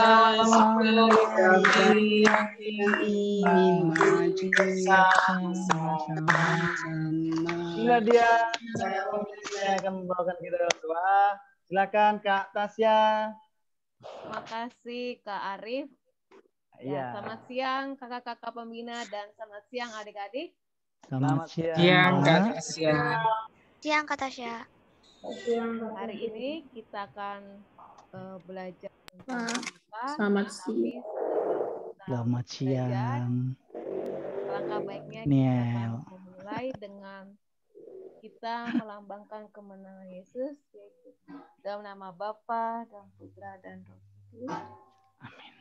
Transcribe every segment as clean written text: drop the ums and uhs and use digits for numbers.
kami yang ingin maju sama-sama. Inilah dia yang akan membawakan kita dalam doa. Silakan Kak Tasya. Terima kasih Kak Arif. Ya, selamat siang kakak-kakak pembina dan selamat siang adik-adik. Selamat siang Kak Tasya. Siang Kak Tasya. Hari ini kita akan belajar tentang Selamat siang. Selamat siang. Alangkah baiknya kita akan memulai dengan kita melambangkan kemenangan Yesus, yaitu dalam nama Bapa dan Putra dan Roh Kudus. Amin.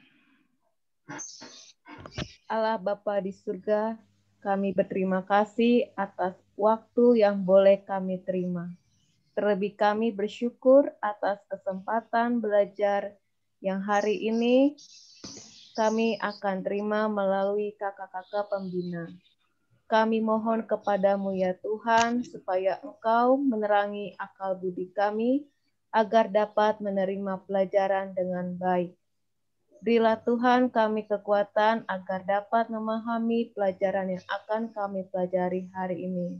Allah Bapa di surga, kami berterima kasih atas waktu yang boleh kami terima. Terlebih kami bersyukur atas kesempatan belajar yang hari ini kami akan terima melalui kakak-kakak pembina. Kami mohon kepadamu ya Tuhan, supaya Engkau menerangi akal budi kami, agar dapat menerima pelajaran dengan baik. Berilah Tuhan kami kekuatan agar dapat memahami pelajaran yang akan kami pelajari hari ini.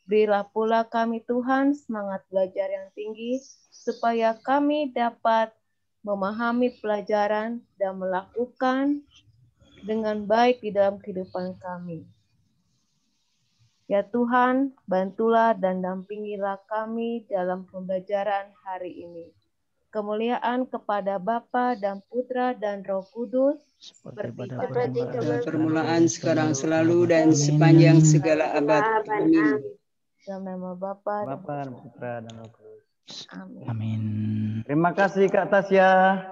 Berilah pula kami Tuhan semangat belajar yang tinggi, supaya kami dapat memahami pelajaran dan melakukan dengan baik di dalam kehidupan kami. Ya Tuhan, bantulah dan dampingilah kami dalam pembelajaran hari ini. Kemuliaan kepada Bapa dan Putra dan Roh Kudus, seperti pada permulaan, sekarang, selalu, dan sepanjang segala abad. Amin. Dalam nama Bapa dan Putra dan Roh Kudus. Amin. Amin. Terima kasih Kak Tasya.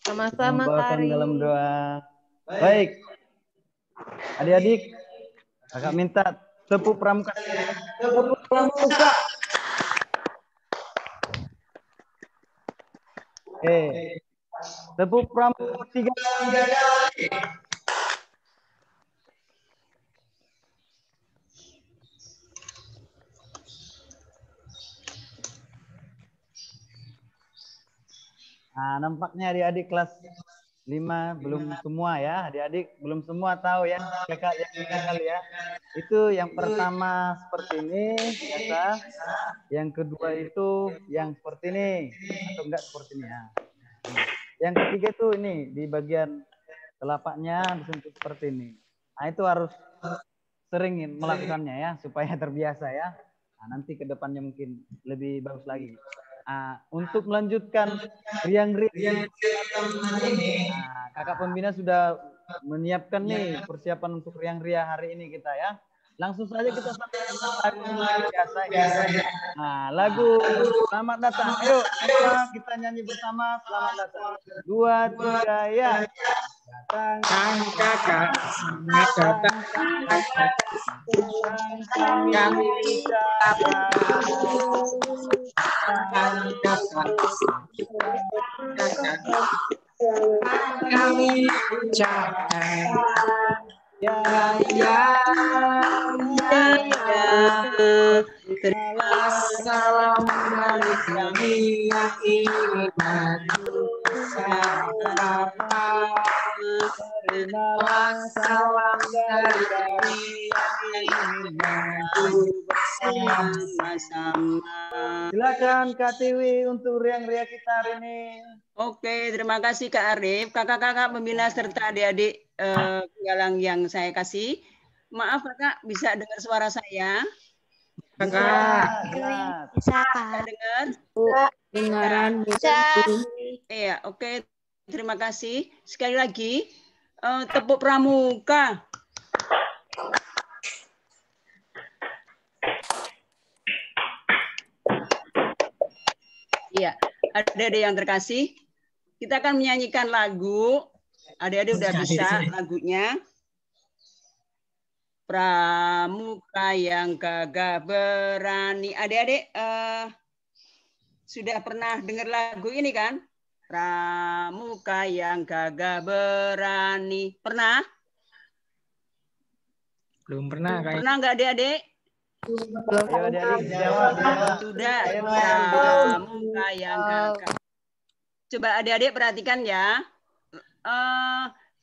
Sama-sama Kak Ari. Dalam doa. Baik. Adik-adik, kakak minta tepuk pramuka. Tepuk pramuka. Tepuk pramuka 3 kali. Nah, nampaknya adik-adik kelas 5 belum semua ya. Adik-adik belum semua tahu ya kakak yang kali ya. Itu yang pertama seperti ini biasa. Yang kedua itu yang seperti ini atau enggak seperti ini ya. Yang ketiga itu ini di bagian telapaknya disentuh seperti ini. Nah, itu harus sering melakukannya ya supaya terbiasa ya. Nah, nanti ke depannya mungkin lebih bagus lagi. Untuk melanjutkan riang-riang ini, kakak pembina sudah menyiapkan nih persiapan untuk riang-riang hari ini kita ya. Langsung saja kita lagu biasa ya. Nah, lagu Selamat Datang. Ayo kita nyanyi bersama Selamat Datang. 2, 3 ya. Datang kakak, selamat datang. Kami ucapkan. Kami ucapkan. Ya. Terima salam dari kami yang ingin maju sama terima salam dari kami yang ingin maju bersama-sama. Silakan Kak Tiwi untuk riang-riang kita hari ini. Oke, terima kasih Kak Arif, kakak-kakak pembina serta adik-adik penggalang yang saya kasih. Maaf kakak, bisa dengar suara saya? Kakak. Bisa Kak. Dengar? Dengaran. Bisa. Iya, oke. Terima kasih. Sekali lagi, tepuk pramuka. Iya, adik-adik yang terkasih, kita akan menyanyikan lagu. Adik-adik udah bisa lagunya. Pramuka yang gagah berani. Adik-adik sudah pernah dengar lagu ini kan? Pramuka yang gagah berani. Pernah? Belum pernah kayak. Pernah nggak adik-adik? Ayo adik-adik jawab. Sudah. Pramuka yang gagah. Coba adik-adik perhatikan ya.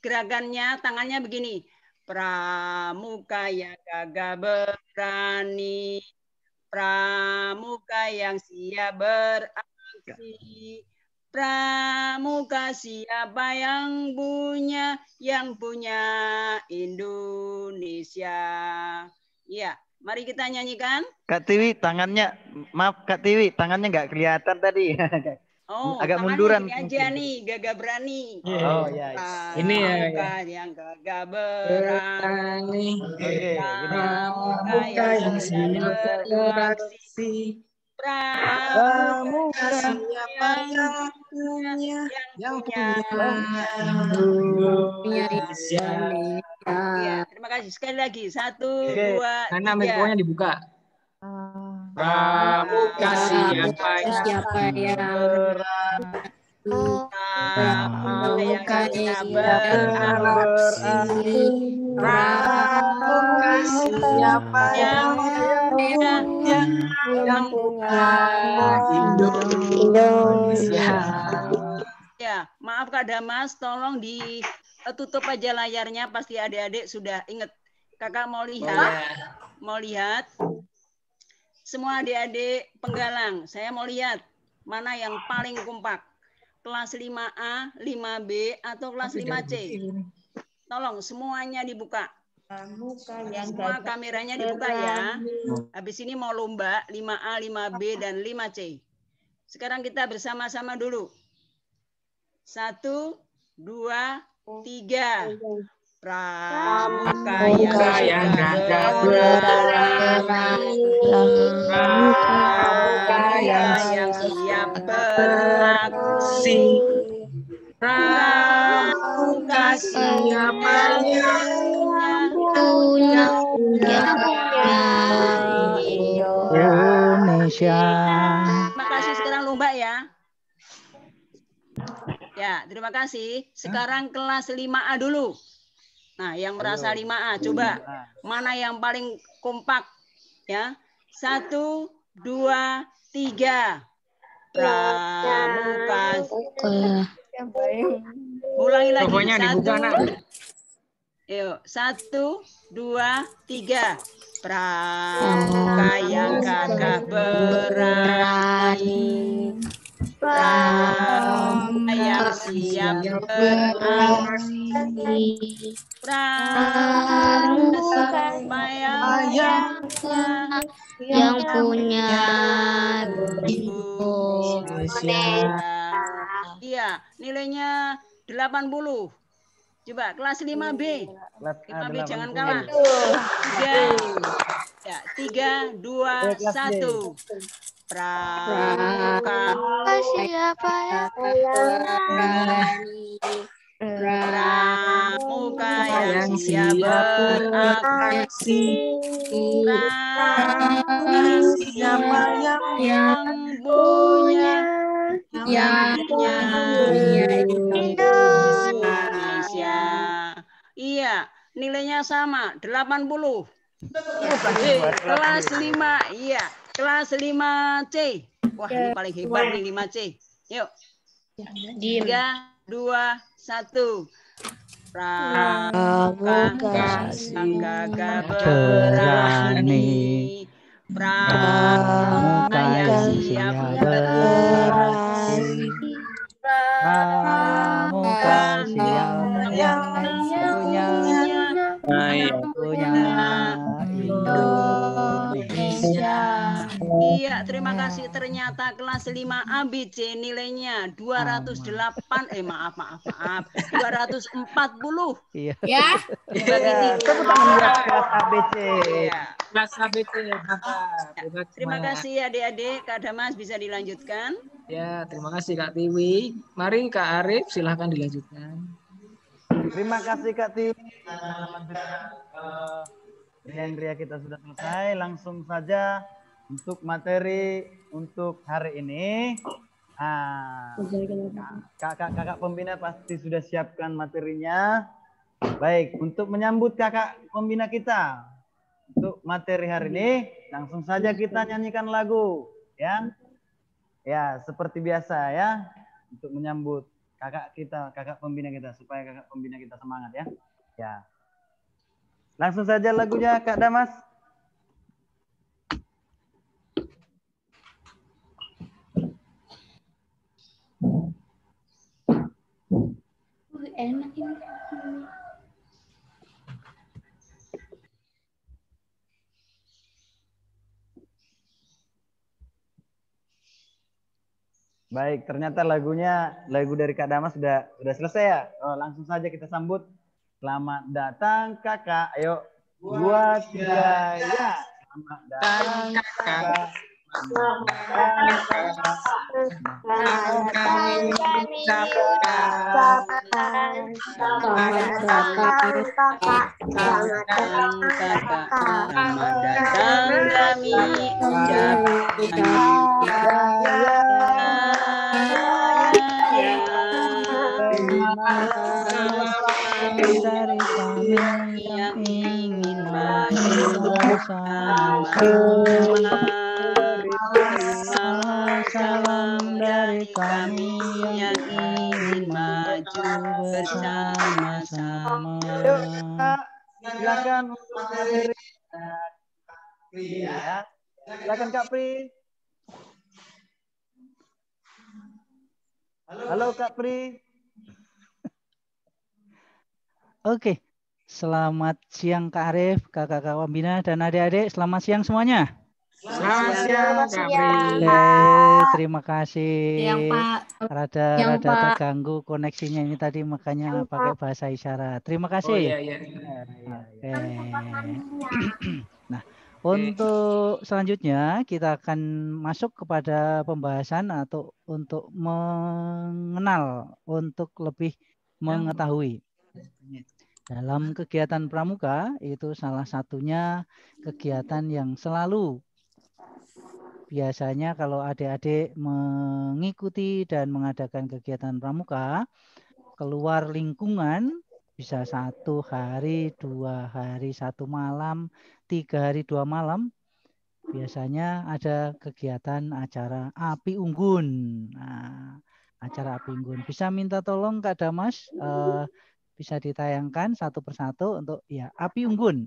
gerakannya, tangannya begini. Pramuka yang gagah berani, pramuka yang siap beraksi, pramuka siapa yang punya Indonesia. Ya, mari kita nyanyikan. Kak Tiwi, tangannya, maaf Kak Tiwi, tangannya nggak kelihatan tadi. Oh, agak tangannya munduran gini aja nih, gagah berani. Oh ya. Ini ya. Pramuka yang gagah berani. Oke, gini. Pramuka yang siap beraksi. Pramuka siapa yang punya Indonesia. Ya, terima kasih. Sekali lagi. 1, 2, 3. Karena mikrofonnya dibuka. Pramuka siapa yang Pramuka yang beraksi. Pramuka siapa yang punya Indonesia. Ya, maaf Kak Damas, tolong ditutup aja layarnya, pasti adik-adik sudah ingat. Kakak mau lihat semua adik-adik penggalang. Saya mau lihat mana yang paling kompak. Kelas 5A, 5B, atau kelas 5C. Tolong semuanya dibuka. Semua kameranya dibuka ya. Habis ini mau lomba 5A, 5B, dan 5C. Sekarang kita bersama-sama dulu. 1, 2, 3. Pramuka yang gagah berani, pramuka yang siap beraksi, pramuka siapa yang punya Indonesia. Terima kasih. Sekarang lomba ya. Ya, terima kasih. Sekarang kelas 5A dulu. Nah, yang merasa 5A, coba mana yang paling kompak ya? 1, 2, 3. Pramuka. Ulangi lagi. Mikrofonnya dibuka, Nak. 1, 2, 3. Pramuka yang gagah berani, pramuka yang siap beraksi, pramuka yang punya Indonesia. Iya, nilainya 80. Coba kelas 5B. 5B jangan kalah. 3, 2, 1. Pramuka Siapa yang pramuka yang siap beraksi, pramuka siapa yang punya Indonesia. Iya, nilainya sama, 80. Kelas 5, iya. Kelas 5C. Wah, ini paling hebat nih 5C. Yuk. 3, 2, 1. Pramuka yang gagah berani, pramuka yang siap beraksi, pramuka yang punya Indonesia. Iya, terima kasih. Ternyata kelas 5 ABC nilainya 208. Maaf. 240. Iya. Ya. Dibagi 3. Kelas ABC. Kelas ABC. Terima kasih adik-adik. Kak Damas bisa dilanjutkan. Ya, terima kasih Kak Tiwi. Mari Kak Arif, silahkan dilanjutkan. Terima kasih Kak Tiwi. Hendria kita sudah selesai. Langsung saja untuk materi untuk hari ini. Kakak pembina pasti sudah siapkan materinya. Baik, untuk menyambut kakak pembina kita untuk materi hari ini, langsung saja kita nyanyikan lagu, ya. Ya, seperti biasa ya, untuk menyambut kakak pembina kita, supaya kakak pembina kita semangat ya. Ya. Langsung saja lagunya Kak Damas. Enak ini. Baik, ternyata lagu dari Kak Damas sudah selesai ya. Oh, langsung saja kita sambut. Selamat datang kakak. Ayo, 2, 3, ya. Selamat datang kakak. Dari kami yang ingin maju bersama-sama. Salam dari kami yang ingin maju bersama-sama. Silakan untuk berdiri. Ya. Silakan Kak Pri. Halo Kak Pri. Oke, selamat siang Kak Arif, kakak-kakak pembina dan adik-adik. Selamat siang semuanya. Selamat siang, Kak Pri. Terima kasih. Siang, Pak. Rada terganggu koneksinya ini tadi, makanya pakai bahasa isyarat. Terima kasih. Oh iya. Oke. Nah, untuk selanjutnya kita akan masuk kepada pembahasan atau untuk mengenal, untuk lebih mengetahui. Dalam kegiatan pramuka itu salah satunya kegiatan yang selalu biasanya kalau adik-adik mengikuti dan mengadakan kegiatan pramuka, keluar lingkungan bisa 1 hari, 2 hari, 1 malam, 3 hari, 2 malam. Biasanya ada kegiatan acara api unggun. Nah, acara api unggun. Bisa minta tolong Kak Damas, bisa ditayangkan satu persatu untuk ya api unggun.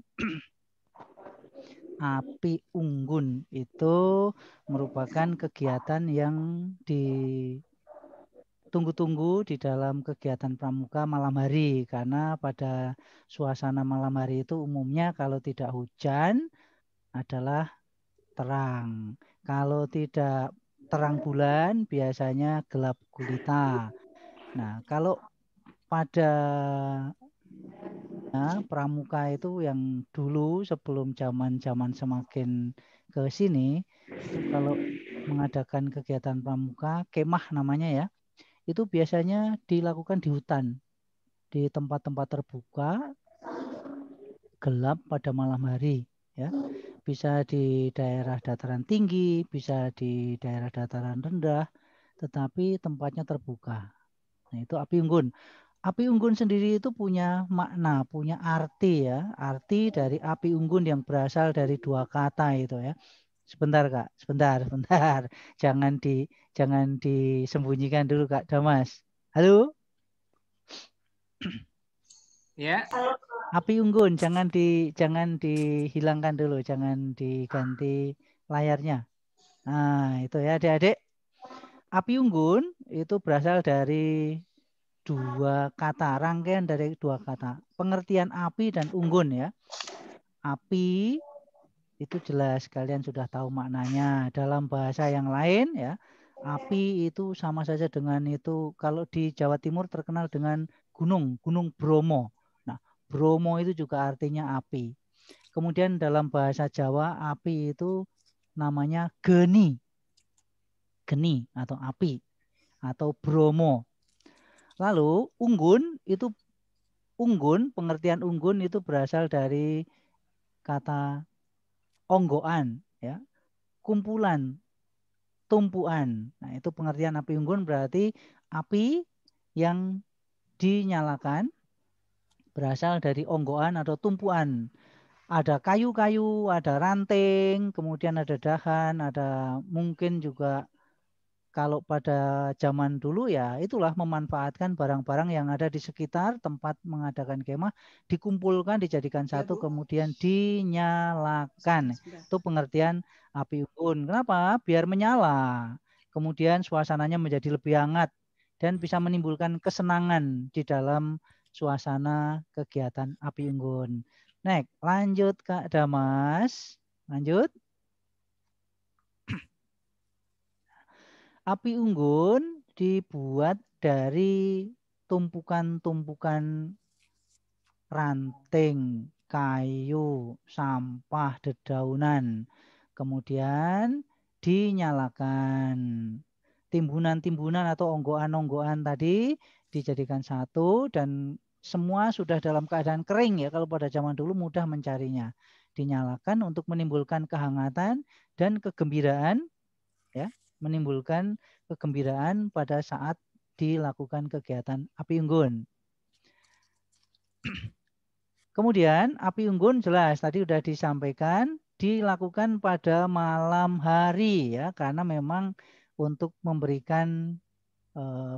Api unggun itu merupakan kegiatan yang ditunggu-tunggu di dalam kegiatan pramuka malam hari, karena pada suasana malam hari itu umumnya kalau tidak hujan adalah terang. Kalau tidak terang bulan biasanya gelap gulita. Nah, kalau pada pramuka itu yang dulu sebelum zaman semakin ke sini, itu kalau mengadakan kegiatan pramuka, kemah namanya ya, itu biasanya dilakukan di hutan, di tempat-tempat terbuka, gelap pada malam hari ya. Bisa di daerah dataran tinggi, bisa di daerah dataran rendah, tetapi tempatnya terbuka. Nah, itu api unggun. Api unggun sendiri itu punya makna, punya arti ya. Arti dari api unggun yang berasal dari 2 kata itu ya. Sebentar Kak, sebentar. Jangan disembunyikan dulu Kak Damas. Halo? Ya. Api unggun jangan dihilangkan dulu, jangan diganti layarnya. Nah, itu ya adik-adik. Api unggun itu berasal dari 2 kata, rangkaian dari 2 kata. Pengertian api dan unggun ya. Api itu jelas kalian sudah tahu maknanya. Dalam bahasa yang lain ya, api itu sama saja dengan itu, kalau di Jawa Timur terkenal dengan Gunung Bromo. Nah, Bromo itu juga artinya api. Kemudian dalam bahasa Jawa api itu namanya geni. Geni atau api atau Bromo. Lalu pengertian unggun itu berasal dari kata onggoan ya, kumpulan, tumpuan. Nah, itu pengertian api unggun, berarti api yang dinyalakan berasal dari onggoan atau tumpuan. Ada kayu-kayu, ada ranting, kemudian ada dahan, ada mungkin juga kalau pada zaman dulu ya itulah memanfaatkan barang-barang yang ada di sekitar tempat mengadakan kemah, dikumpulkan, dijadikan satu, kemudian dinyalakan. Itu pengertian api unggun. Kenapa? Biar menyala. Kemudian suasananya menjadi lebih hangat dan bisa menimbulkan kesenangan di dalam suasana kegiatan api unggun. Next, lanjut Kak Damas. Lanjut. Api unggun dibuat dari tumpukan-tumpukan ranting, kayu, sampah, dedaunan. Kemudian dinyalakan. Timbunan-timbunan atau onggoan-onggoan tadi dijadikan satu dan semua sudah dalam keadaan kering ya. Kalau pada zaman dulu mudah mencarinya. Dinyalakan untuk menimbulkan kehangatan dan kegembiraan ya. Menimbulkan kegembiraan pada saat dilakukan kegiatan api unggun. Kemudian api unggun jelas tadi sudah disampaikan dilakukan pada malam hari ya karena memang untuk memberikan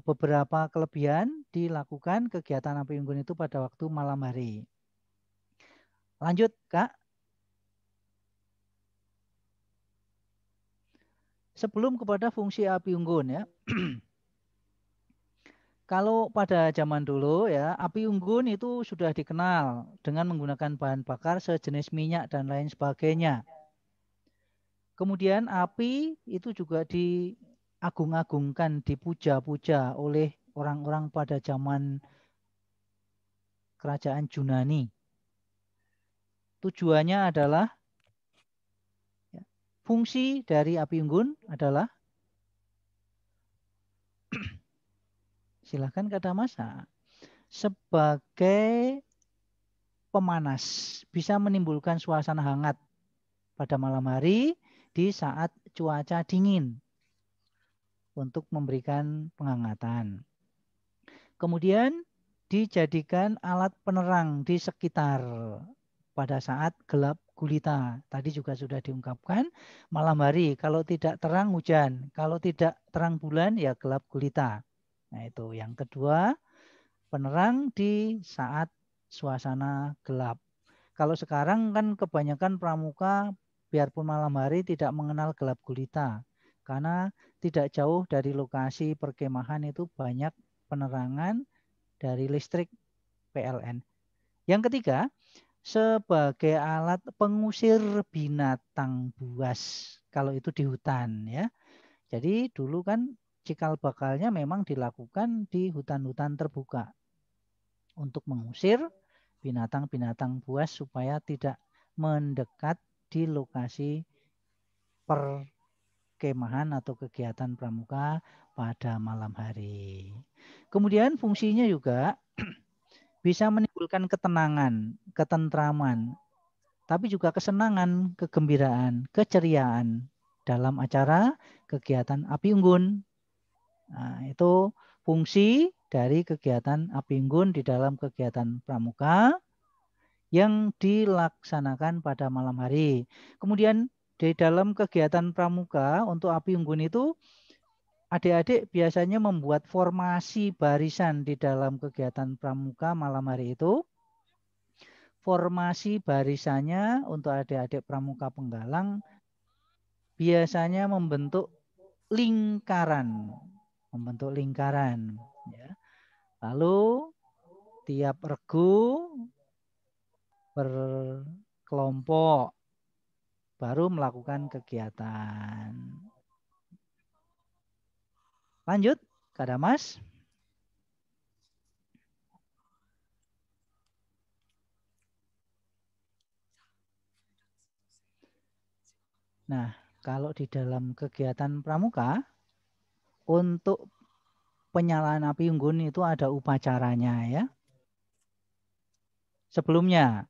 beberapa kelebihan dilakukan kegiatan api unggun itu pada waktu malam hari. Lanjut Kak. Sebelum kepada fungsi api unggun ya. Kalau pada zaman dulu ya, api unggun itu sudah dikenal dengan menggunakan bahan bakar sejenis minyak dan lain sebagainya. Kemudian api itu juga diagung-agungkan, dipuja-puja oleh orang-orang pada zaman kerajaan Yunani. Tujuannya adalah fungsi dari api unggun adalah silakan Kak Damas sebagai pemanas, bisa menimbulkan suasana hangat pada malam hari di saat cuaca dingin untuk memberikan penghangatan. Kemudian dijadikan alat penerang di sekitar pada saat gelap gulita. Tadi juga sudah diungkapkan malam hari kalau tidak terang hujan, kalau tidak terang bulan ya gelap gulita. Nah itu yang kedua, penerang di saat suasana gelap. Kalau sekarang kan kebanyakan pramuka biarpun malam hari tidak mengenal gelap gulita karena tidak jauh dari lokasi perkemahan itu banyak penerangan dari listrik PLN. Yang ketiga, sebagai alat pengusir binatang buas kalau itu di hutan ya. Jadi dulu kan cikal bakalnya memang dilakukan di hutan-hutan terbuka untuk mengusir binatang-binatang buas supaya tidak mendekat di lokasi perkemahan atau kegiatan pramuka pada malam hari. Kemudian fungsinya juga bisa menimbulkan ketenangan, ketentraman, tapi juga kesenangan, kegembiraan, keceriaan dalam acara kegiatan api unggun. Nah, itu fungsi dari kegiatan api unggun di dalam kegiatan pramuka yang dilaksanakan pada malam hari. Kemudian di dalam kegiatan pramuka untuk api unggun itu adik-adik biasanya membuat formasi barisan di dalam kegiatan pramuka malam hari itu. Formasi barisannya untuk adik-adik pramuka penggalang biasanya membentuk lingkaran. Ya. Lalu tiap regu berkelompok baru melakukan kegiatan. Lanjut, Kak Damas. Nah, kalau di dalam kegiatan pramuka, untuk penyalaan api unggun itu ada upacaranya ya. Sebelumnya.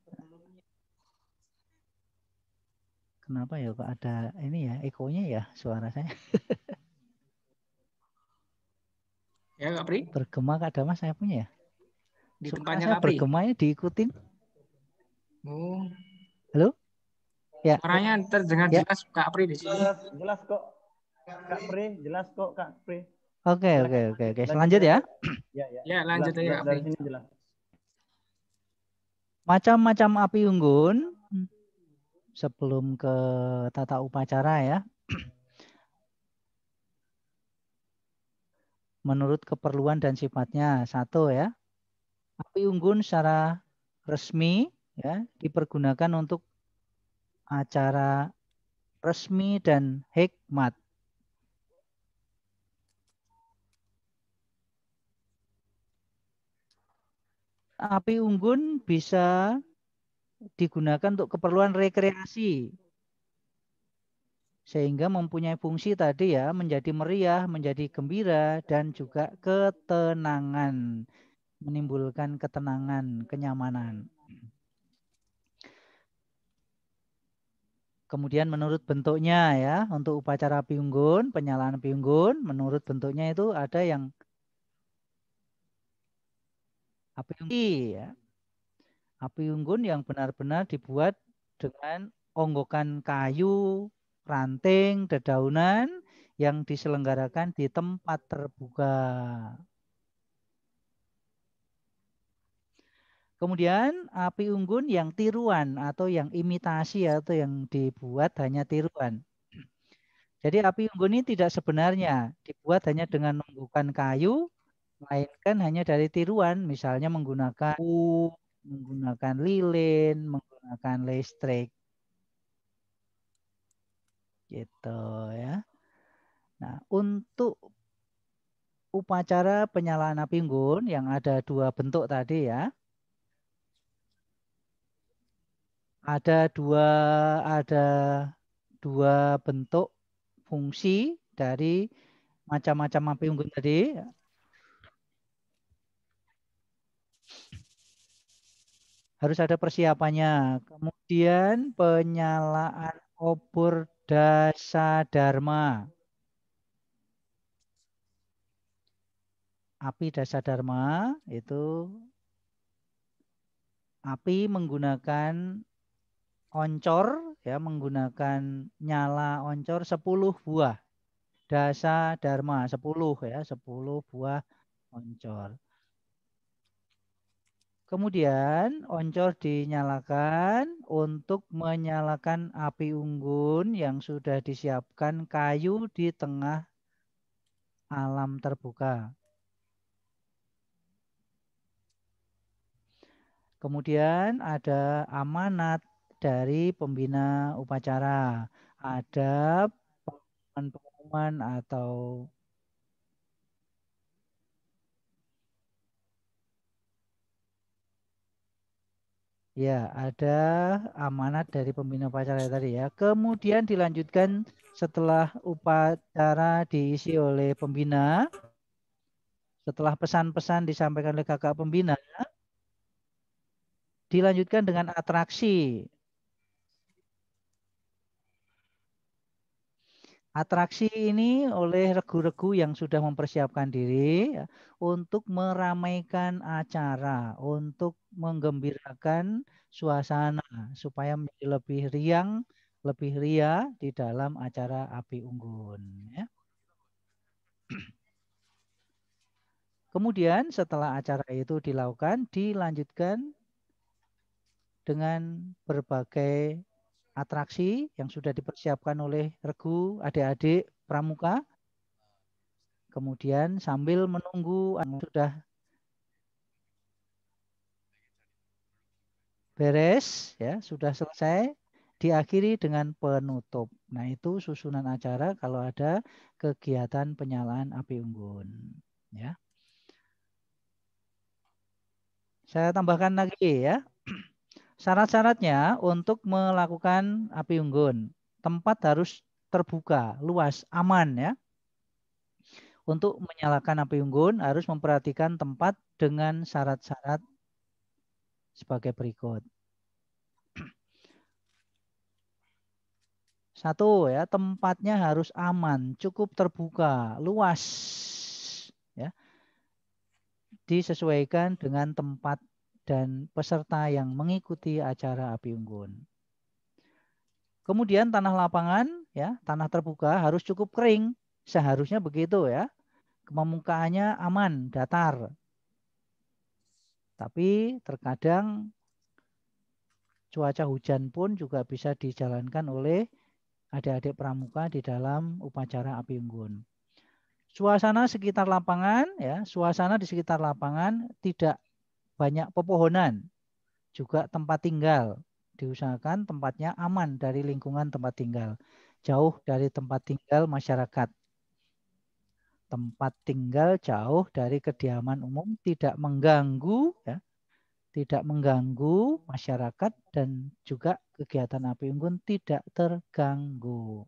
Kenapa ya kok ada ini ya, ekonya ya suara saya. Ya Kak Pri. Bergema Kak Damas saya punya ya. Di Suara tempatnya saya Kak Pri. bergema ya diikutin. Oh. Halo? Ya. Suaranya terdengar ya. jelas Kak Pri di sini. Jelas kok. Kak Pri, jelas kok Kak Pri. Oke. Lanjut ya. Ya, lanjut aja. Dari sini jelas. Macam-macam api unggun sebelum ke tata upacara ya. Menurut keperluan dan sifatnya. Satu ya. Api unggun secara resmi ya dipergunakan untuk acara resmi dan hikmat. Api unggun bisa digunakan untuk keperluan rekreasi. Sehingga mempunyai fungsi tadi ya, menjadi meriah, menjadi gembira, dan juga ketenangan. Menimbulkan ketenangan, kenyamanan. Kemudian menurut bentuknya ya, untuk upacara api unggun, penyalaan api unggun, menurut bentuknya itu ada yang api unggun ya. Api unggun yang benar-benar dibuat dengan onggokan kayu, ranting, dedaunan yang diselenggarakan di tempat terbuka. Kemudian api unggun yang tiruan atau yang imitasi atau yang dibuat hanya tiruan. Jadi api unggun ini tidak sebenarnya dibuat hanya dengan menggunakan kayu, melainkan hanya dari tiruan, misalnya menggunakan lilin, menggunakan listrik. Gitu ya. Nah, untuk upacara penyalaan api unggun yang ada dua bentuk tadi ya. Ada dua bentuk fungsi dari macam-macam api unggun tadi. Harus ada persiapannya. Kemudian penyalaan obor dasadharma. Api dasadharma itu api menggunakan oncor ya, menggunakan nyala oncor 10 buah. Dasadharma 10 ya, 10 buah oncor. Kemudian oncor dinyalakan untuk menyalakan api unggun yang sudah disiapkan kayu di tengah alam terbuka. Kemudian ada amanat dari pembina upacara. Ada pengumuman atau ya, ada amanat dari pembina upacara tadi ya. Kemudian dilanjutkan setelah upacara diisi oleh pembina, setelah pesan-pesan disampaikan oleh kakak pembina, dilanjutkan dengan atraksi. Atraksi ini oleh regu-regu yang sudah mempersiapkan diri ya, untuk meramaikan acara, untuk menggembirakan suasana supaya menjadi lebih riang, lebih ria di dalam acara api unggun. Ya. Kemudian setelah acara itu dilakukan, dilanjutkan dengan berbagai atraksi yang sudah dipersiapkan oleh regu adik-adik pramuka. Kemudian sambil menunggu sudah beres, ya sudah selesai, diakhiri dengan penutup. Nah itu susunan acara kalau ada kegiatan penyalaan api unggun. Ya. Saya tambahkan lagi ya. Syarat-syaratnya untuk melakukan api unggun, tempat harus terbuka, luas, aman ya. Untuk menyalakan api unggun harus memperhatikan tempat dengan syarat-syarat sebagai berikut. Satu ya, tempatnya harus aman, cukup terbuka, luas ya. Disesuaikan dengan tempat dan peserta yang mengikuti acara api unggun. Kemudian tanah lapangan ya, tanah terbuka harus cukup kering. Seharusnya begitu ya. Permukaannya aman, datar. Tapi terkadang cuaca hujan pun juga bisa dijalankan oleh adik-adik pramuka di dalam upacara api unggun. Suasana sekitar lapangan ya, suasana di sekitar lapangan tidak banyak pepohonan, juga tempat tinggal. Diusahakan tempatnya aman dari lingkungan tempat tinggal, jauh dari tempat tinggal masyarakat. Tempat tinggal jauh dari kediaman umum, tidak mengganggu ya, tidak mengganggu masyarakat dan juga kegiatan api unggun tidak terganggu.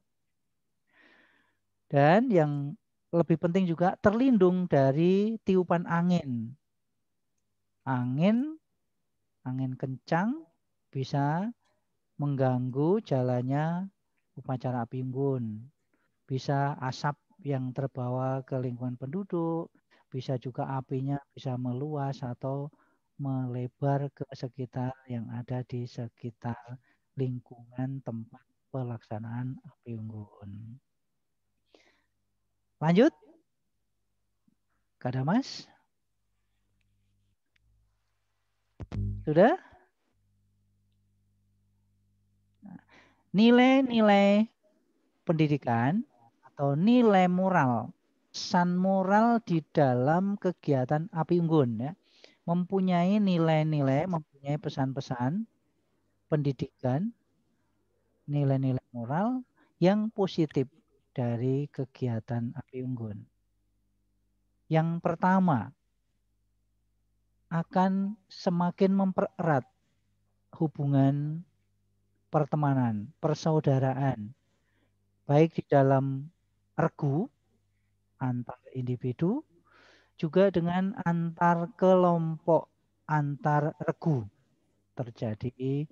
Dan yang lebih penting juga terlindung dari tiupan angin. Angin kencang bisa mengganggu jalannya upacara api unggun. Bisa asap yang terbawa ke lingkungan penduduk, bisa juga apinya bisa meluas atau melebar ke sekitar yang ada di sekitar lingkungan tempat pelaksanaan api unggun. Lanjut. Kak Damas? Sudah? Nilai-nilai pendidikan atau nilai moral, pesan moral di dalam kegiatan api unggun ya, mempunyai nilai-nilai, mempunyai pesan-pesan pendidikan, nilai-nilai moral yang positif dari kegiatan api unggun. Yang pertama, akan semakin mempererat hubungan pertemanan, persaudaraan, baik di dalam regu antar individu, juga dengan antar kelompok, antar regu. Terjadi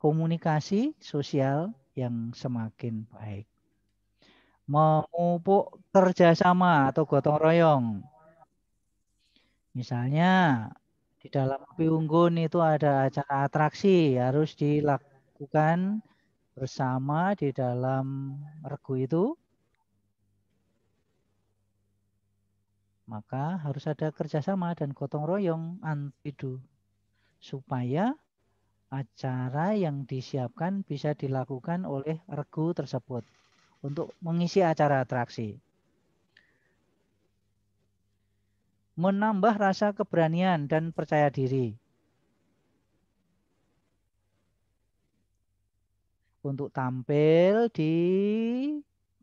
komunikasi sosial yang semakin baik. Memupuk kerjasama atau gotong royong. Misalnya di dalam api unggun itu ada acara atraksi, harus dilakukan bersama di dalam regu itu. Maka harus ada kerjasama dan gotong royong individu supaya acara yang disiapkan bisa dilakukan oleh regu tersebut untuk mengisi acara atraksi. Menambah rasa keberanian dan percaya diri. Untuk tampil di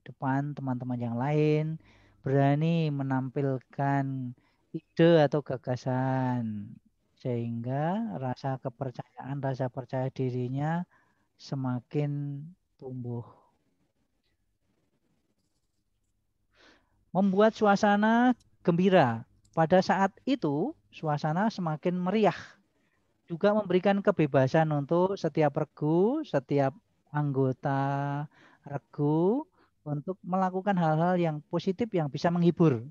depan teman-teman yang lain, berani menampilkan ide atau gagasan, sehingga rasa kepercayaan, rasa percaya dirinya semakin tumbuh. Membuat suasana gembira. Pada saat itu, suasana semakin meriah. Juga memberikan kebebasan untuk setiap regu, setiap anggota regu untuk melakukan hal-hal yang positif yang bisa menghibur.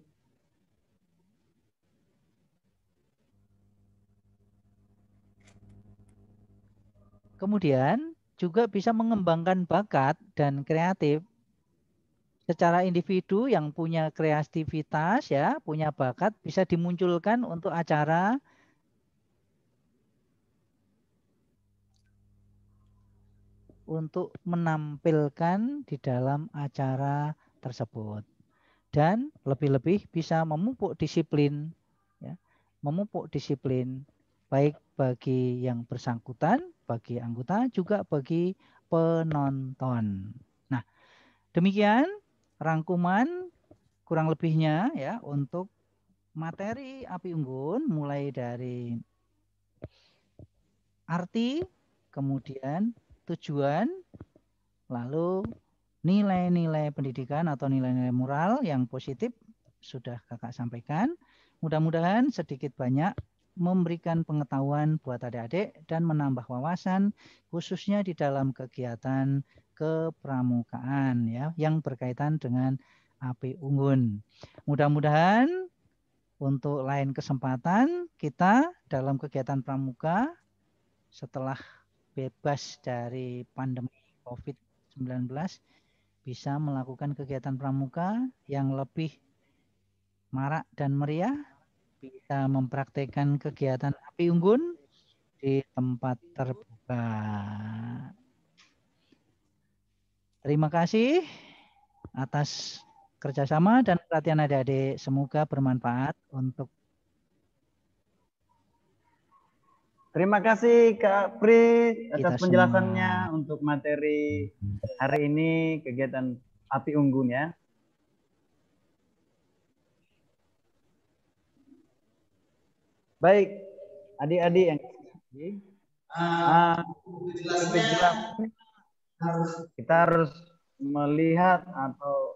Kemudian juga bisa mengembangkan bakat dan kreatif. Secara individu yang punya kreativitas ya, punya bakat bisa dimunculkan untuk acara untuk menampilkan di dalam acara tersebut. Dan lebih-lebih bisa memupuk disiplin ya, memupuk disiplin baik bagi yang bersangkutan, bagi anggota, juga bagi penonton. Nah, demikian rangkuman kurang lebihnya ya untuk materi api unggun, mulai dari arti, kemudian tujuan, lalu nilai-nilai pendidikan atau nilai-nilai moral yang positif sudah kakak sampaikan. Mudah-mudahan sedikit banyak memberikan pengetahuan buat adik-adik dan menambah wawasan khususnya di dalam kegiatan kepramukaan ya yang berkaitan dengan api unggun. Mudah-mudahan untuk lain kesempatan kita dalam kegiatan pramuka setelah bebas dari pandemi COVID bisa melakukan kegiatan pramuka yang lebih marak dan meriah, bisa mempraktekkan kegiatan api unggun di tempat terbuka. Terima kasih atas kerjasama dan perhatian adik-adik. Semoga bermanfaat untuk. Terima kasih Kak Pri atas Kita penjelasannya untuk materi hari ini kegiatan api unggun ya. Baik, adik-adik yang kita harus melihat atau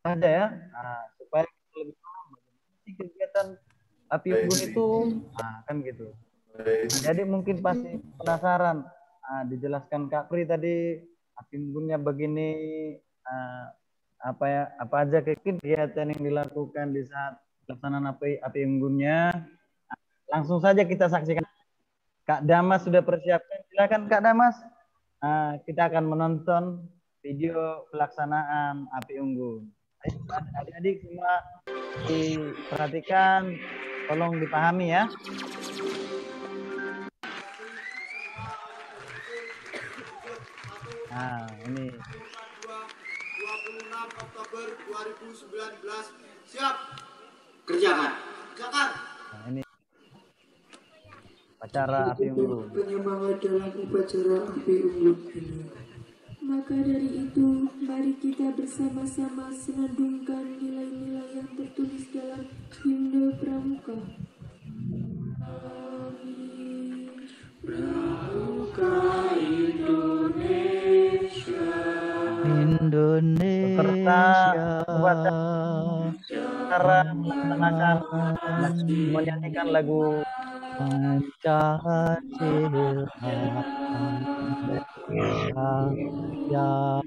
saja ya, supaya kita lebih paham bagaimana kegiatan api unggun itu, kan gitu. Jadi mungkin pasti penasaran, dijelaskan Kak Pri tadi api unggunnya begini, apa aja kegiatan yang dilakukan di saat pelaksanaan api unggunnya. Langsung saja kita saksikan. Kak Damas sudah persiapkan, silakan Kak Damas. Kita akan menonton video pelaksanaan api unggun. Adik-adik semua diperhatikan, tolong dipahami ya. Nah, ini 26 Oktober 2019. Siap. Kerjakan. Kerjakan. Nah, ini upacara api unggun. Penyemangat dalam upacara api unggun ini. Maka dari itu, mari kita bersama-sama senandungkan nilai-nilai yang tertulis dalam himne pramuka. Pramuka Indonesia. Beserta upacara melaksanakan menyanyikan lagu Pancasila yang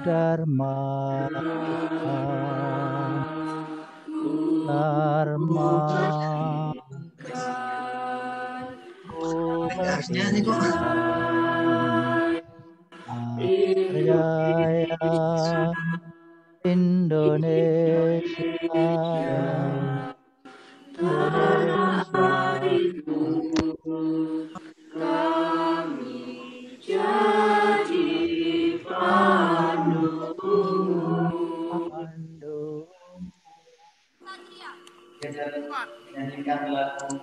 Dharma harusnya nih kok. Jaya Indonesia. Kami jadi pandu. Nyanyikan lagu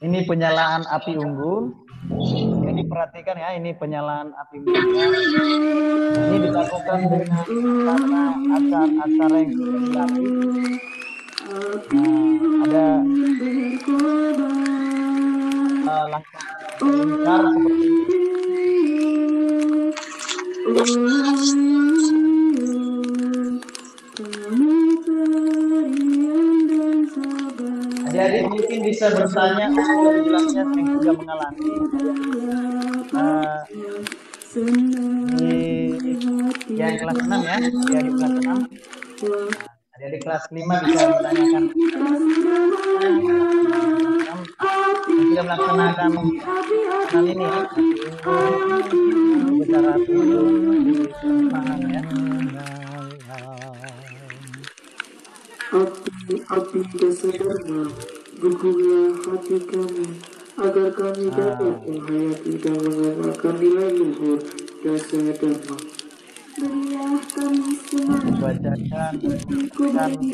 ini penyalaan api unggun. Ini perhatikan ya, ini penyalaan api unggun. Ini dilakukan dengan acara-acara yang sudah dilatih. Ada langkah lingkar seperti ini. Adik-adik mungkin bisa bertanya dari kelasnya yang sudah mengalami yang kelas 6 ya, adik kelas 6. Adik kelas 5 bisa menanyakan yang sudah melaksanakan hal ini ya, bicara api ya. Api dasar dharma, gugurlah hati kami, agar kami dapat menghayati dan mengamalkan nilai luhur dasar dharma. Berilah kami semangat, Bacakan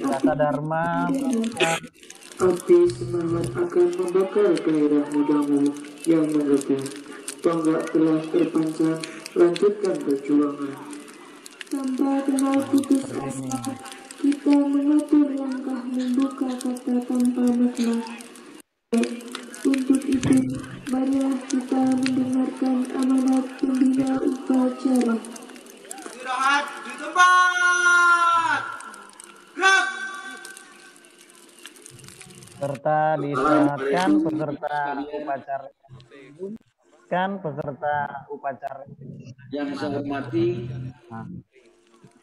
dasar dharma. Api semangat akan membakar gairah mudamu yang menggebu. Tonggak telah terpancar, lanjutkan perjuangan. Tanpa kenal putus asa, kita mengatur langkah membuka kata tanpa makna. Untuk itu, marilah kita mendengarkan amanat pembina upacara. Istirahat di tempat. Gerak. Serta disaatkan peserta upacara yang saya hormati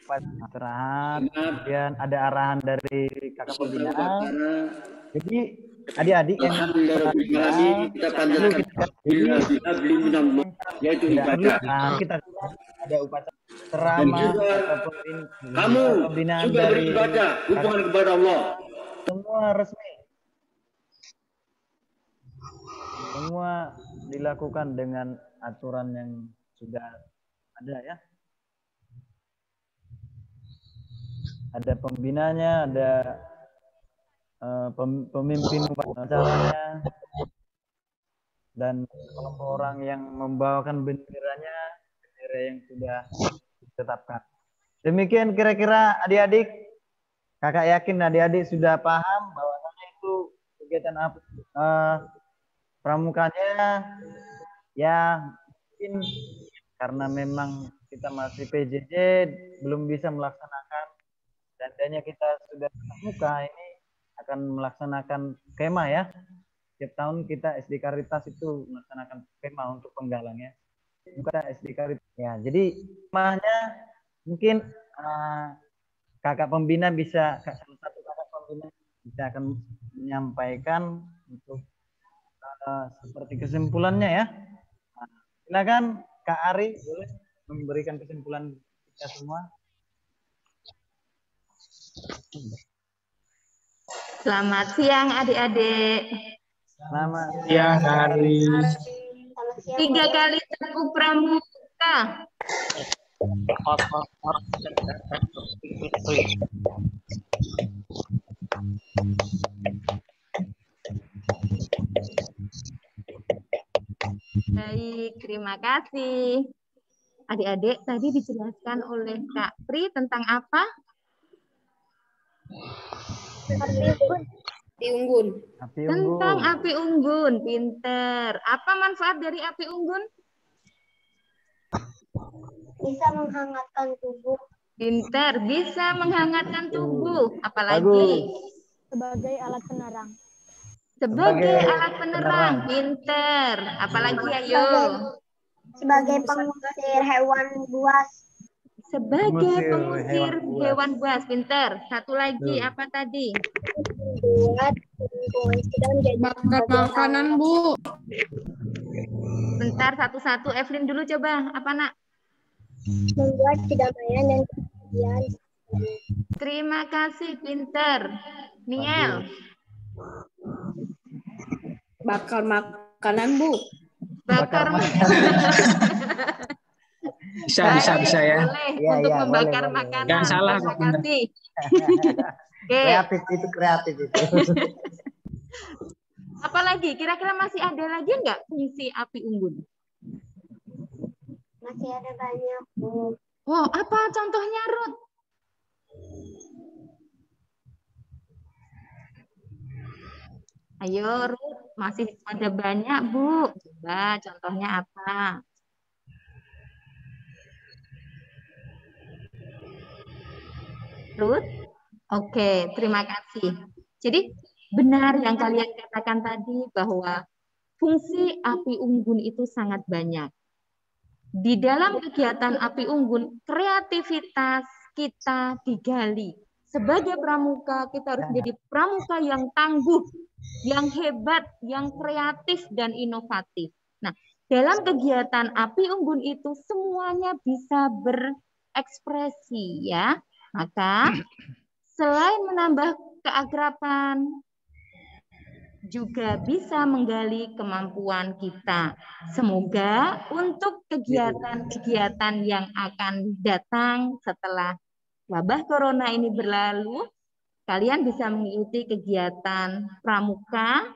istirahat, kemudian ada arahan dari kakak pembina. Jadi adik-adik yang kita panjatkan yaitu ibadah. Kita ada upacara ceramah ataupun Kamu pembinaan juga dari beribadah hubungan kepada Allah. Semua resmi. Semua dilakukan dengan aturan yang sudah ada ya. Ada pembinanya, ada pemimpin upacaranya, dan kelompok orang yang membawakan benderanya, bendera yang sudah ditetapkan. Demikian kira-kira adik-adik. Kakak yakin adik-adik sudah paham bahwa itu kegiatan pramukanya ya mungkin karena memang kita masih PJJ belum bisa melaksanakan, dan adanya kita sudah pramuka ini akan melaksanakan kemah ya. Setiap tahun kita SD Karitas itu melaksanakan kemah untuk penggalang ya. Bukan SD Karitas ya. Jadi kemahnya mungkin kakak pembina bisa, salah satu kakak pembina bisa akan menyampaikan untuk seperti kesimpulannya ya. Nah, silakan Kak Ari boleh memberikan kesimpulan kita semua. Selamat siang adik-adik. Selamat siang Ari. 3 kali tepuk pramuka. Baik, terima kasih. Adik-adik, tadi dijelaskan oleh Kak Pri tentang apa? Api unggun. Tentang api unggun, pinter. Apa manfaat dari api unggun? Bisa menghangatkan tubuh. Pinter, bisa menghangatkan tubuh. Apalagi? Sebagai alat penerang. Sebagai alat penerang, pinter. Apalagi ayo? Sebagai pengusir hewan buas. Sebagai pengusir hewan buas, pinter. Satu lagi, apa tadi? Buat bakar makanan, Bu. Bentar, satu-satu. Evelyn dulu coba. Apa, Nak? Membuat kedamaian dan kebahagiaan. Terima kasih, pinter. Niel. Bakar makanan, Bu. Bakar makanan. Bisa ya. Boleh untuk membakar makanan. Jangan salah. Terima kasih. Kreatif itu, kreatif itu. Apalagi? Kira-kira masih ada lagi nggak fungsi api unggun? Masih ada banyak, Bu. Wow, apa contohnya, Ruth? Ayo, Ruth. Masih ada banyak, Bu. Coba contohnya apa? Ruth? Oke, terima kasih. Jadi, benar yang kalian katakan tadi bahwa fungsi api unggun itu sangat banyak. Di dalam kegiatan api unggun, kreativitas kita digali. Sebagai pramuka, kita harus menjadi pramuka yang tangguh, yang hebat, yang kreatif, dan inovatif. Nah, dalam kegiatan api unggun itu semuanya bisa berekspresi, ya. Maka, selain menambah keakraban, juga bisa menggali kemampuan kita. Semoga untuk kegiatan-kegiatan yang akan datang setelah wabah corona ini berlalu, kalian bisa mengikuti kegiatan pramuka,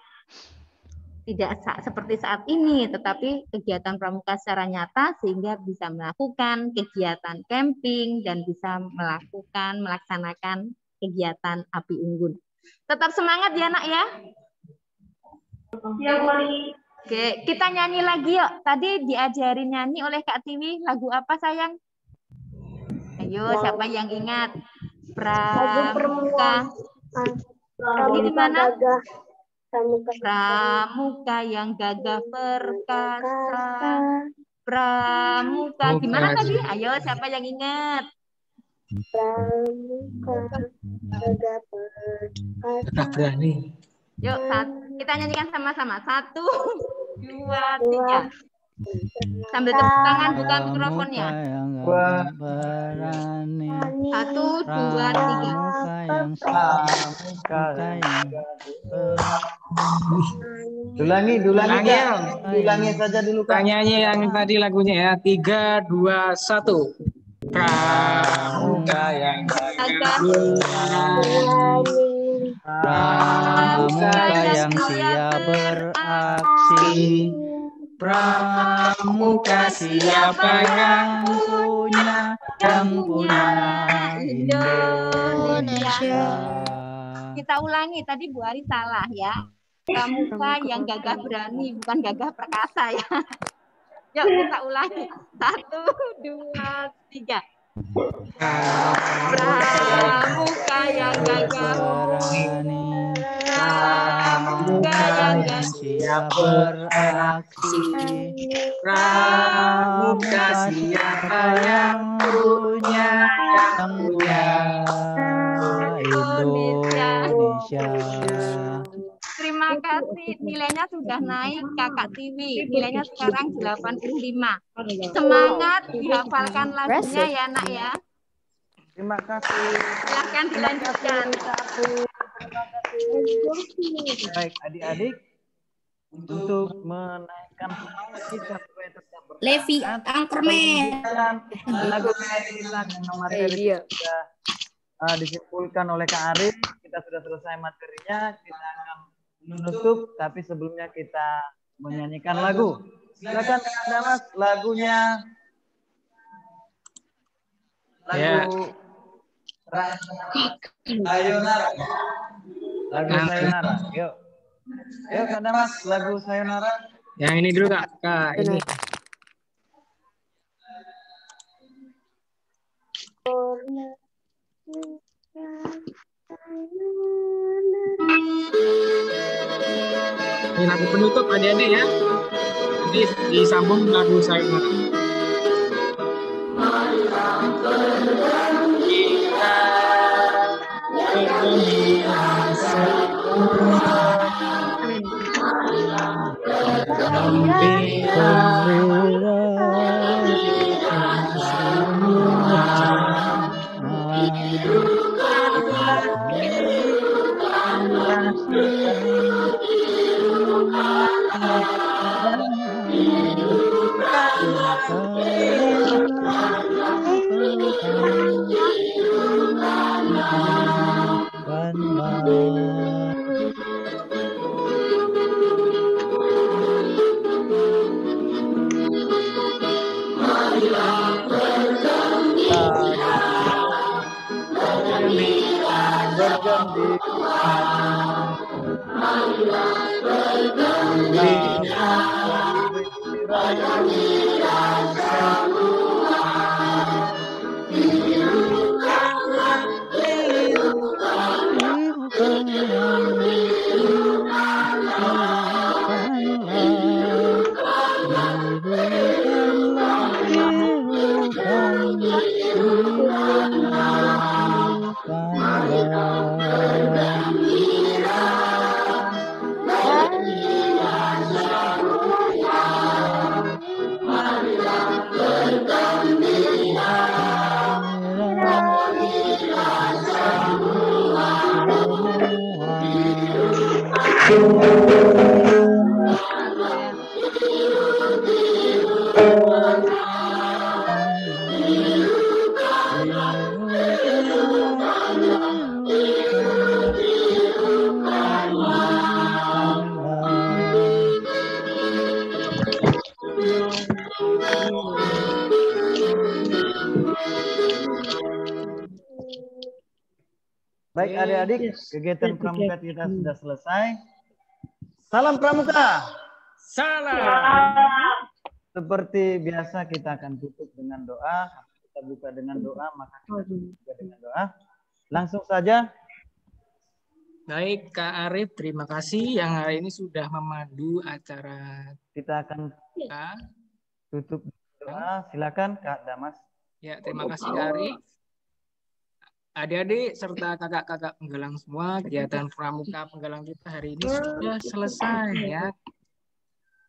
tidak seperti saat ini, tetapi kegiatan pramuka secara nyata sehingga bisa melakukan kegiatan camping dan bisa melaksanakan kegiatan api unggun. Tetap semangat ya, Nak ya. Ya, Wali. Oke, kita nyanyi lagi yuk. Tadi diajarin nyanyi oleh Kak Tiwi. Lagu apa, sayang? Ayo, siapa yang ingat? Pramuka. Gimana? Pramuka yang gagah perkasa. Pramuka. Gimana tadi? Ayo, siapa yang ingat? Gagah berani. Yuk, kita nyanyikan sama-sama. 1, 2, 3. Sambil tepuk tangan, buka mikrofonnya. 1, 2, 3. Ulangi saja dulu. Nyanyi yang tadi lagunya ya. 3, 2, 1. Pramuka yang gagah berani, pramuka yang siap beraksi, pramuka siapa yang punya Indonesia. Kita ulangi, tadi Bu Ari salah ya. Pramuka yang gagah berani, bukan gagah perkasa ya. Yuk kita ulangi. 1, 2, 3. Pramuka yang gagah berani, pramuka yang siap beraksi, pramuka siapa yang punya Indonesia. Terima kasih, nilainya sudah naik Kakak Tiwi, nilainya sekarang 85. Semangat, dihafalkan lagunya ya Nak ya. Terima kasih. Silahkan dilanjutkan. Baik adik-adik, untuk menaikkan semangat kita supaya tetap bersemangat, Levi Angkerman. lagu kita materi sudah disimpulkan oleh Kak Arif. Kita sudah selesai materinya, kita akan menutup, tapi sebelumnya kita menyanyikan lagu. Silakan Anda Mas, lagunya lagu Sayonara. Lagu Sayonara. Yuk. Yuk Anda Mas, lagu Sayonara. Yang ini dulu Kak, ini. Ini lagu penutup adik-adik ya. Nanti disambung lagu Sayonara. Baik adik-adik, kegiatan pramuka kita sudah selesai. Salam pramuka. Salam. Seperti biasa kita akan tutup dengan doa. Kita buka dengan doa, maka kita buka dengan doa. Langsung saja. Baik Kak Arif, terima kasih yang hari ini sudah memandu acara. Kita akan tutup doa. Silakan Kak Damas. Ya, terima kasih Kak Arif. Adik-adik serta kakak-kakak penggalang semua, kegiatan pramuka penggalang kita hari ini sudah selesai ya.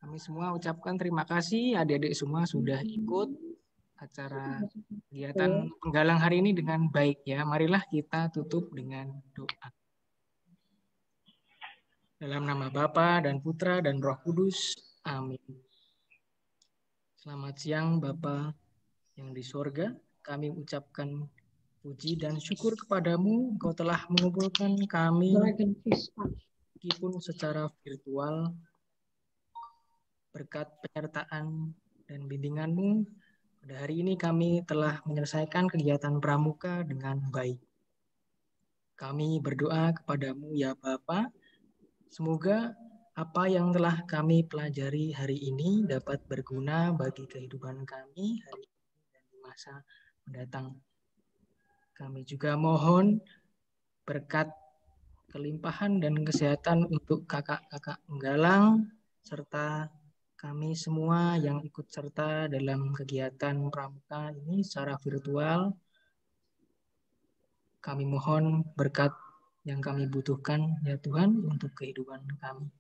Kami semua ucapkan terima kasih, adik-adik semua sudah ikut acara kegiatan penggalang hari ini dengan baik ya. Marilah kita tutup dengan doa. Dalam nama Bapa dan Putra dan Roh Kudus. Amin. Selamat siang Bapa yang di sorga. Kami ucapkan puji dan syukur kepadamu. Engkau telah mengumpulkan kami meskipun secara virtual berkat penyertaan dan bimbinganmu. Pada hari ini kami telah menyelesaikan kegiatan pramuka dengan baik. Kami berdoa kepadamu ya Bapa. Semoga apa yang telah kami pelajari hari ini dapat berguna bagi kehidupan kami hari ini dan di masa mendatang. Kami juga mohon berkat kelimpahan dan kesehatan untuk kakak-kakak penggalang serta kami semua yang ikut serta dalam kegiatan pramuka ini secara virtual. Kami mohon berkat yang kami butuhkan ya Tuhan untuk kehidupan kami.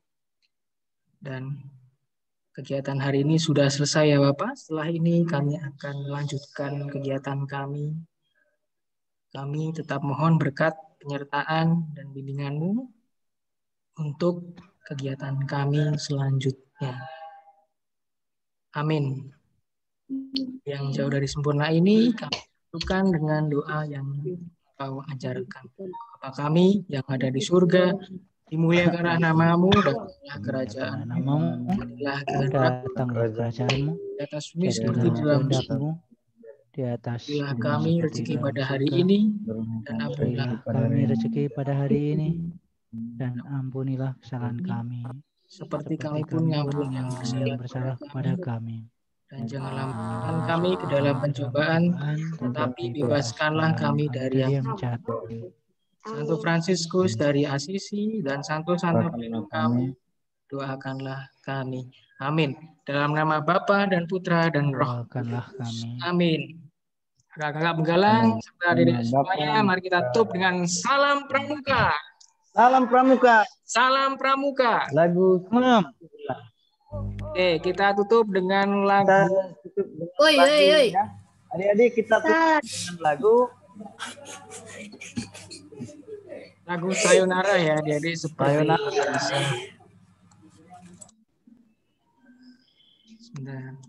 Dan kegiatan hari ini sudah selesai ya Bapak. Setelah ini kami akan melanjutkan kegiatan kami. Kami tetap mohon berkat penyertaan dan bimbinganmu untuk kegiatan kami selanjutnya. Amin. Yang jauh dari sempurna ini kami lakukan dengan doa yang Kau ajarkan. Bapa kami yang ada di surga, dimuliakanlah namamu, datanglah kerajaan-Mu, jadilah kerajaanmu, di atas bumi seperti di dalam surga. Di atas berilah kami rezeki pada hari ini, dan ampunilah kami rezeki pada hari ini, dan ampunilah kesalahan kami, seperti kami pun ngampuni yang bersalah kepada kami. Dan janganlah memasukkan kami ke dalam pencobaan, tetapi bebaskanlah kami dari yang jahat. Santo Fransiskus dari Asisi dan Santo-Santo pelindung kami, doakanlah kami. Amin. Dalam nama Bapa dan Putra dan Roh Kudus. Amin. Kakak-kakak penggalang serta adik semuanya, mari kita tutup dengan salam pramuka. Salam pramuka. Salam pramuka. Lagu 6. Oke, kita tutup dengan lagu. Oi. Adik-adik kita tutup dengan lagu Sayonara ya, adik-adik seperti biasa. Sebentar.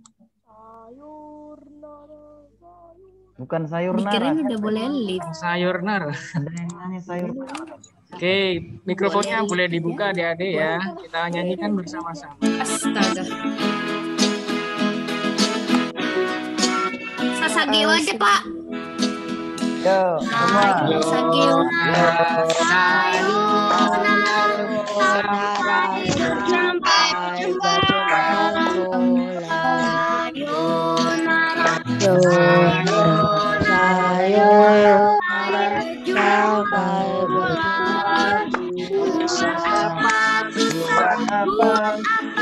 Bukan sayur nara. Mikirnya udah boleh live. Sayur nara. Ada yang nyanyi sayur nara. Oke, mikrofonnya boleh dibuka adik-adik ya. Kita nyanyikan bersama-sama. Astaga. Sasageo aja, Pak. Yo, semua. Sasageo.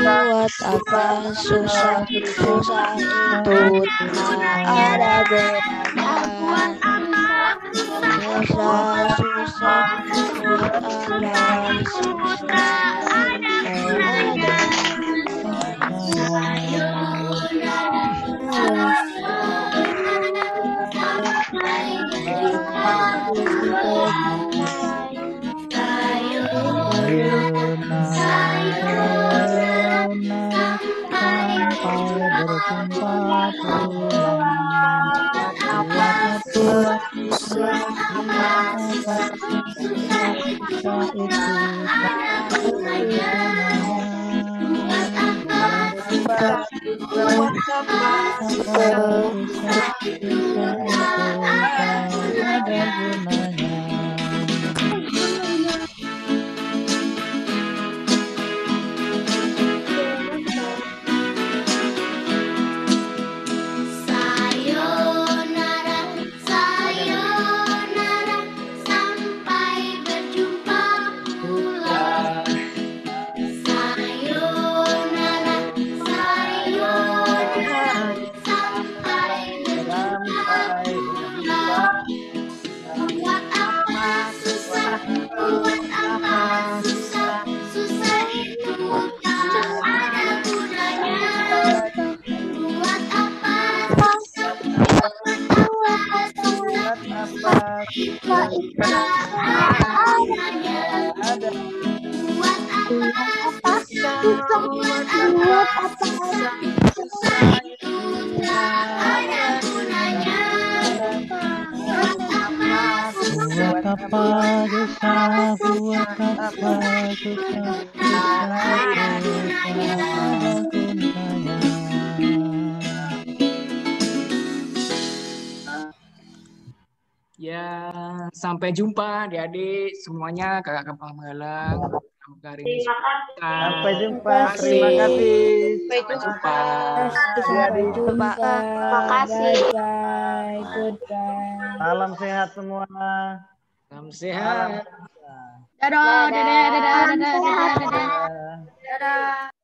Buat apa susah itu tak ada gunanya. Susah buat apa Buat apa dosa, buat apa dosa, ada gunanya. Ya, sampai jumpa adik-adik semuanya, kakak Penghalang. Hari ini. Sampai jumpa. Terima kasih. Sampai jumpa. Sampai jumpa. Terima kasih. Bye. Goodbye. Salam sehat semua. Salam sehat. Dadah, dadah, dadah, dadah, dadah, dadah. Dadah.